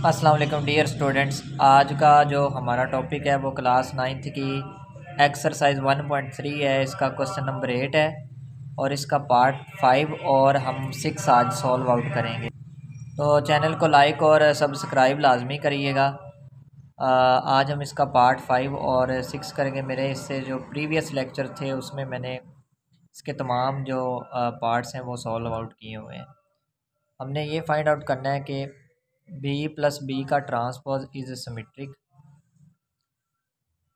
अस्सलाम वालेकुम dear students. आज का जो हमारा टॉपिक है वो क्लास 9th की एक्सरसाइज 1.3 है। इसका क्वेश्चन नंबर 8 है और इसका पार्ट 5 और हम 6 आज सॉल्व आउट करेंगे। तो चैनल को लाइक और सब्सक्राइब लाजमी करिएगा। आज हम इसका पार्ट 5 और 6 करेंगे। मेरे इससे जो प्रीवियस लेक्चर थे उसमें मैंने इसके तमाम जो पार्ट्स हैं वो सॉल्व आउट किए हुए हैं। हमने ये फाइंड आउट करना है कि b प्लस बी का ट्रांसपोज इज़ सिमेट्रिक।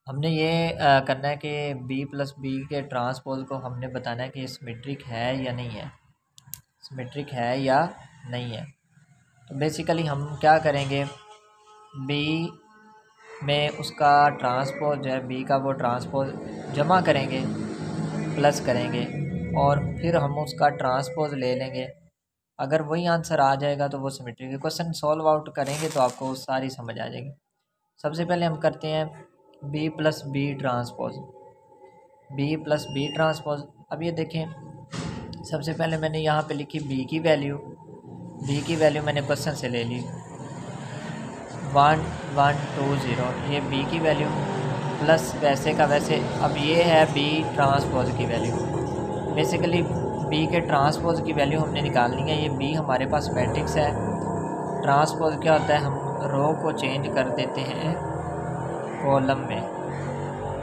हमने ये करना है कि b प्लस बी के ट्रांसपोज को हमने बताना है कि सिमेट्रिक है या नहीं है, सिमेट्रिक है या नहीं है। तो बेसिकली हम क्या करेंगे, b में उसका ट्रांसपोज जो है b का वो ट्रांसपोज जमा करेंगे, प्लस करेंगे और फिर हम उसका ट्रांसपोज ले लेंगे। अगर वही आंसर आ जाएगा तो वो सिमेट्रिक है। क्वेश्चन सॉल्व आउट करेंगे तो आपको सारी समझ आ जाएगी। सबसे पहले हम करते हैं b plus B transpose, b plus B transpose. अब ये देखें, सबसे पहले मैंने यहाँ पे लिखी b की वैल्यू मैंने क्वेश्चन से ले ली 1 1 2 0, ये b की वैल्यू प्लस वैसे का वैसे। अब ये है b ट्रांसपोज की वैल्यू। बेसिकली b के ट्रांसपोज की वैल्यू हमने निकालनी है। ये b हमारे पास मैट्रिक्स है। ट्रांसपोज क्या होता है, हम रो को चेंज कर देते हैं कॉलम में।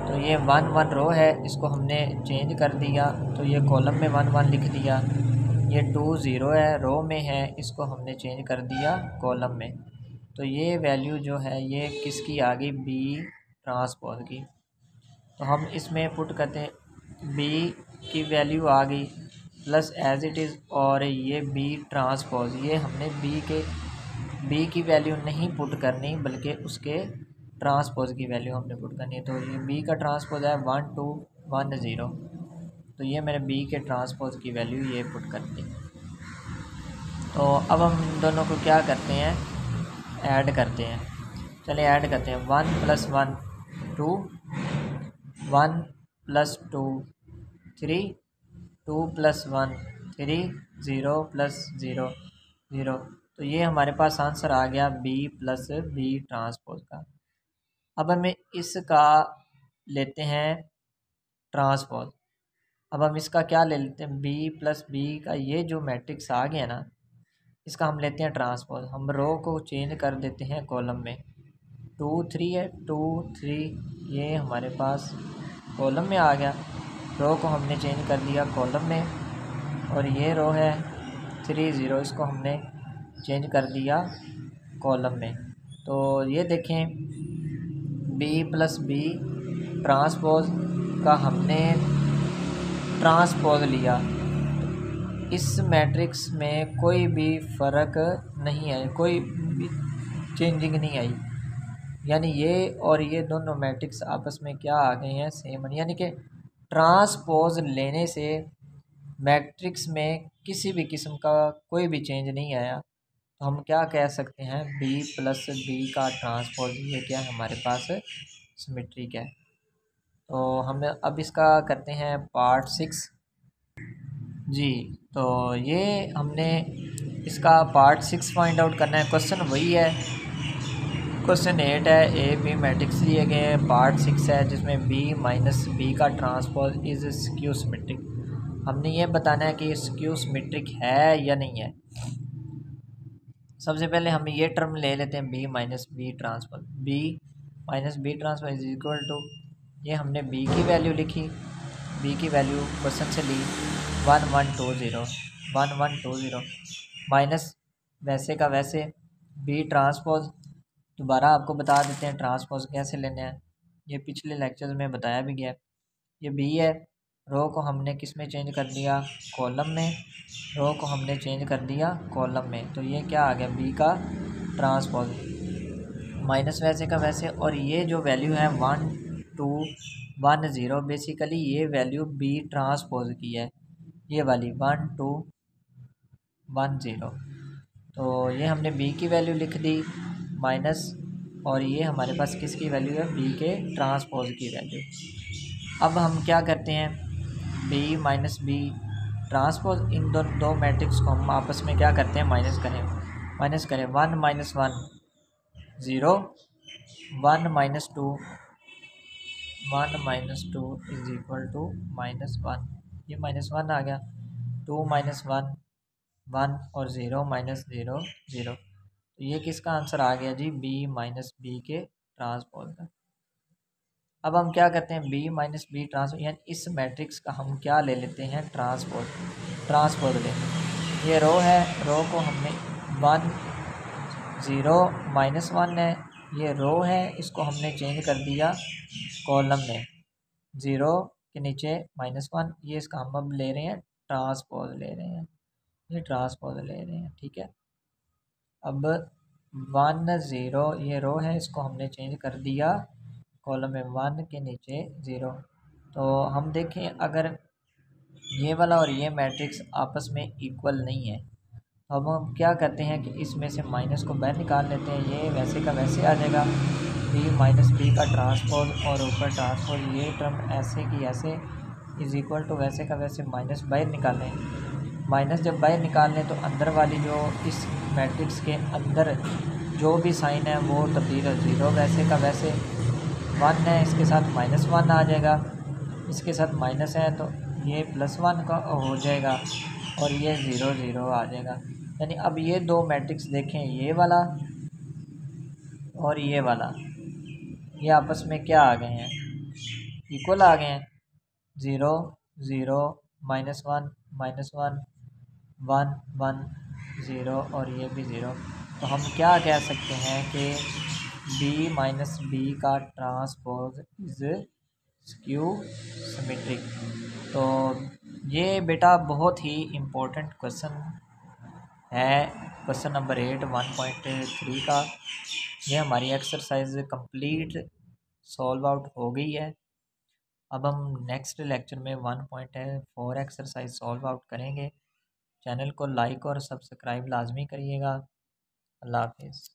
तो ये 1 1 रो है, इसको हमने चेंज कर दिया तो ये कॉलम में 1 1 लिख दिया। ये 2 0 है, रो में है, इसको हमने चेंज कर दिया कॉलम में। तो ये वैल्यू जो है ये किसकी आ गई, b ट्रांसपोज की। तो हम इसमें पुट करते हैं b की वैल्यू आ गई प्लस एज इट इज़, और ये b ट्रांसपोज, ये हमने b की वैल्यू नहीं पुट करनी बल्कि उसके ट्रांसपोज की वैल्यू हमने पुट करनी है। तो ये b का ट्रांसपोज है 1 2 1 0, तो ये मैंने b के ट्रांसपोज की वैल्यू ये पुट कर दी। तो अब हम इन दोनों को क्या करते हैं, ऐड करते हैं। चलिए ऐड करते हैं। 1 + 1 2, 1 + 2 3, 2 + 1 3, 0 + 0 0। तो ये हमारे पास आंसर आ गया b प्लस बी ट्रांसपोज का। अब हमें इसका लेते हैं ट्रांसपोज। अब हम इसका क्या ले लेते हैं, b प्लस बी का ये जो मैट्रिक्स आ गया ना, इसका हम लेते हैं ट्रांसपोज। हम रो को चेंज कर देते हैं कॉलम में। 2 3 है, 2 3, ये हमारे पास कॉलम में आ गया। रो को हमने चेंज कर दिया कॉलम में, और ये रो है 3 0, इसको हमने चेंज कर दिया कॉलम में। तो ये देखें, b प्लस बी ट्रांसपोज का हमने ट्रांसपोज लिया। इस मैट्रिक्स में कोई भी फ़र्क नहीं है, कोई भी चेंजिंग नहीं आई, यानी ये और ये दोनों मैट्रिक्स आपस में क्या आ गए हैं, सेम। यानी कि ट्रांसपोज लेने से मैट्रिक्स में किसी भी किस्म का कोई भी चेंज नहीं आया। तो हम क्या कह सकते हैं, b प्लस बी का ट्रांसपोज ये क्या है, हमारे पास सिमेट्रिक है। तो हम अब इसका करते हैं पार्ट 6 जी। तो ये हमने इसका पार्ट 6 फाइंड आउट करना है। क्वेश्चन वही है, क्वेश्चन 8 है, ए बी मैट्रिक्स दिए गए हैं। पार्ट 6 है जिसमें b माइनस बी का ट्रांसपोज इज़ स्क्यू सिमेट्रिक। हमने ये बताना है कि स्क्यू सिमेट्रिक है या नहीं है। सबसे पहले हम ये टर्म ले लेते हैं b minus B transpose. b minus B transpose is equal to, ये हमने b की वैल्यू लिखी, b की वैल्यू क्वेश्चन से ली 1 1 2 0, 1 1 2 0 माइनस वैसे का वैसे b ट्रांसपोज। दोबारा आपको बता देते हैं ट्रांसपोज कैसे लेने हैं, ये पिछले लेक्चर्स में बताया भी गया। ये b है, रो को हमने किस में चेंज कर दिया, कॉलम में। रो को हमने चेंज कर दिया कॉलम में, तो ये क्या आ गया, b का ट्रांसपोज माइनस वैसे का वैसे। और ये जो वैल्यू है 1 2 1 0, बेसिकली ये वैल्यू b ट्रांसपोज की है, ये वाली 1 2 1 0। तो ये हमने b की वैल्यू लिख दी माइनस, और ये हमारे पास किसकी वैल्यू है, b के ट्रांसपोज की वैल्यू। अब हम क्या करते हैं, b माइनस बी ट्रांसपोज, इन दो मैट्रिक्स को हम आपस में क्या करते हैं, माइनस करें 1 - 1 ज़ीरो, 1 - 2, 1 - 2 इज इक्वल टू -1, ये -1 आ गया। 2 - 1 1 और 0 - 0 0, तो ये किसका आंसर आ गया जी, b - b के ट्रांसपोज का। अब हम क्या करते हैं, b - b ट्रांसपोज, यानी इस मैट्रिक्स का हम क्या ले लेते हैं, ट्रांसपोज ले। ये रो है, रो को हमने 1 0 -1 है, ये रो है, इसको हमने चेंज कर दिया कॉलम में, 0 के नीचे -1, ये इसका हम अब ले रहे हैं ट्रांसपोज ले रहे हैं, ये ट्रांसपोज ले रहे हैं, ठीक है। अब 1 0 ये रो है, इसको हमने चेंज कर दिया कॉलम में, 1 के नीचे 0। तो हम देखें अगर ये वाला और ये मैट्रिक्स आपस में इक्वल नहीं है, तो अब हम क्या करते हैं कि इसमें से माइनस को बाहर निकाल लेते हैं, ये वैसे का वैसे आ जाएगा, b - b का ट्रांसपोज और ऊपर ट्रांसपोज, ये टर्म ऐसे की ऐसे इज इक्वल टू वैसे का वैसे, माइनस बाहर निकालें, माइनस जब बाहर निकालें तो अंदर वाली जो इस मैट्रिक्स के अंदर जो भी साइन है वो तब्दील हो, 0 वैसे का वैसे, 1 है इसके साथ -1 आ जाएगा, इसके साथ माइनस है तो ये +1 का हो जाएगा, और ये 0 0 आ जाएगा। यानी अब ये दो मैट्रिक्स देखें, ये वाला और ये वाला, ये आपस में क्या आ गए हैं, इक्वल आ गए हैं, 0 0 -1 -1 1 1 0 और ये भी 0। तो हम क्या कह सकते हैं कि b - b का ट्रांसपोज इज़ स्क्यू सिमेट्रिक। तो ये बेटा बहुत ही इम्पोर्टेंट क्वेश्चन है, क्वेश्चन नंबर 8 1.3 का। ये हमारी एक्सरसाइज कंप्लीट सॉल्व आउट हो गई है। अब हम नेक्स्ट लेक्चर में 1.4 एक्सरसाइज सॉल्व आउट करेंगे। चैनल को लाइक और सब्सक्राइब लाजमी करिएगा। अल्लाह हाफिज़।